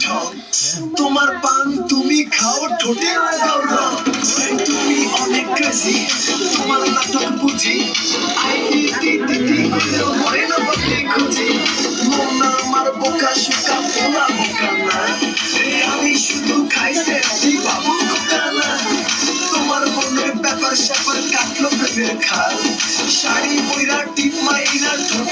ঢং তোমার পান তুমি খাও ঠোঁটে লাগাও রং তুমি অনেক ক্রেজি তোমার নাটক বুঝি মরে না বদলে খুঁজি মোনা আমার বোকা শুকা পোলা বোকা না আমি শুধু খাইছে বাবু কোকা না তোমার মনের ব্যাপার স্যাপার কাটলো প্রেমের খাল শাড়ি বইরা টিপ মাইরা ঢুক